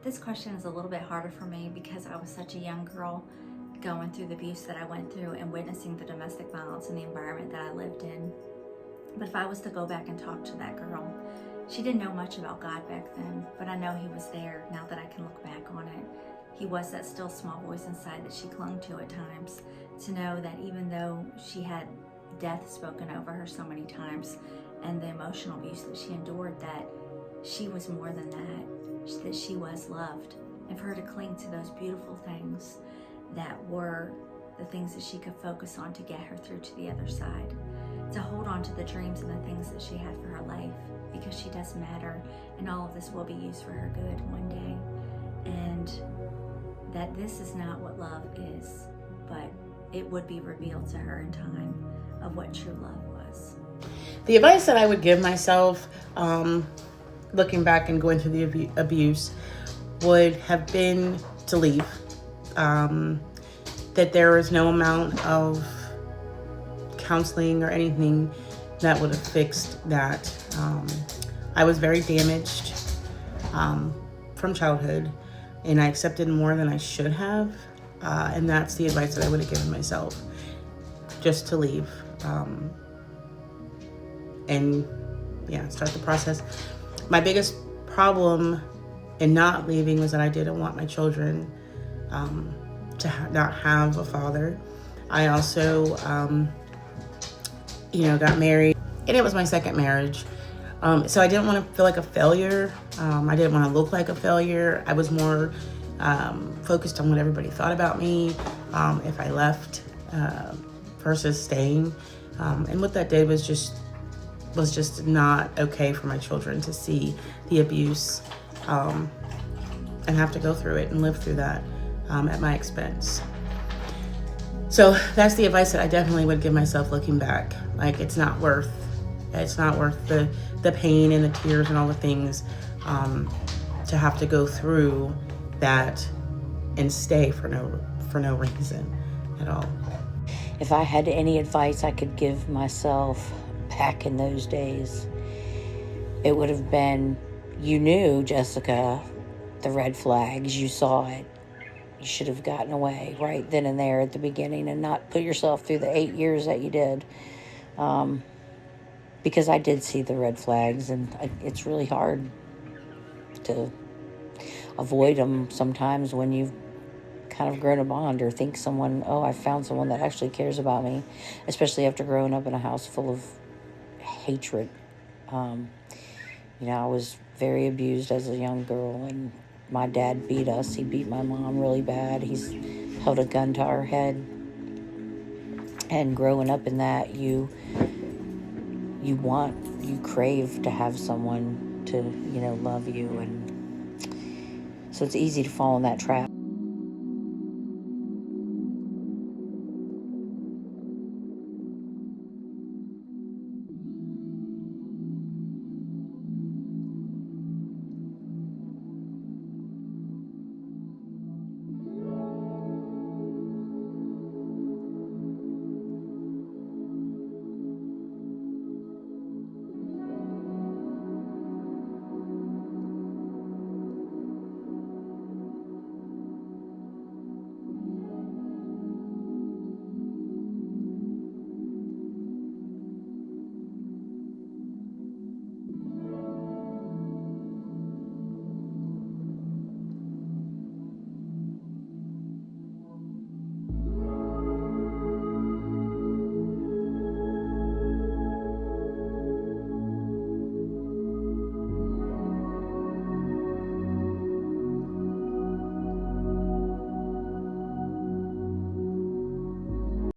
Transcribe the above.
This question is a little bit harder for me because I was such a young girl going through the abuse that I went through and witnessing the domestic violence in the environment that I lived in. But if I was to go back and talk to that girl, she didn't know much about God back then, but I know he was there now that I can look back on it. He was that still small voice inside that she clung to at times, to know that even though she had death spoken over her so many times and the emotional abuse that she endured, that she was more than that she was loved. And for her to cling to those beautiful things that were the things that she could focus on to get her through to the other side, to hold on to the dreams and the things that she had for her life, because she does matter, and all of this will be used for her good one day. And that this is not what love is, but it would be revealed to her in time of what true love was. The advice that I would give myself, looking back and going through the abuse, would have been to leave. That there is no amount of counseling or anything that would have fixed that. I was very damaged from childhood, and I accepted more than I should have. And that's the advice that I would have given myself, just to leave. And yeah, start the process. My biggest problem in not leaving was that I didn't want my children to not have a father. I also, got married, and it was my second marriage. So I didn't want to feel like a failure. I didn't want to look like a failure. I was more focused on what everybody thought about me if I left versus staying. And what that did was just not okay for my children to see the abuse and have to go through it and live through that at my expense. So that's the advice that I definitely would give myself looking back. Like, it's not worth the pain and the tears and all the things to have to go through that and stay for no reason at all. If I had any advice I could give myself back in those days, it would have been, you knew, Jessica, the red flags, you saw it. You should have gotten away right then and there at the beginning and not put yourself through the 8 years that you did. Because I did see the red flags, and it's really hard to avoid them sometimes when you've kind of grown a bond or think I found someone that actually cares about me, especially after growing up in a house full of hatred. I was very abused as a young girl, and my dad beat us. He beat my mom really bad. He's held a gun to our head. And growing up in that, you crave to have someone to, love you. And so it's easy to fall in that trap.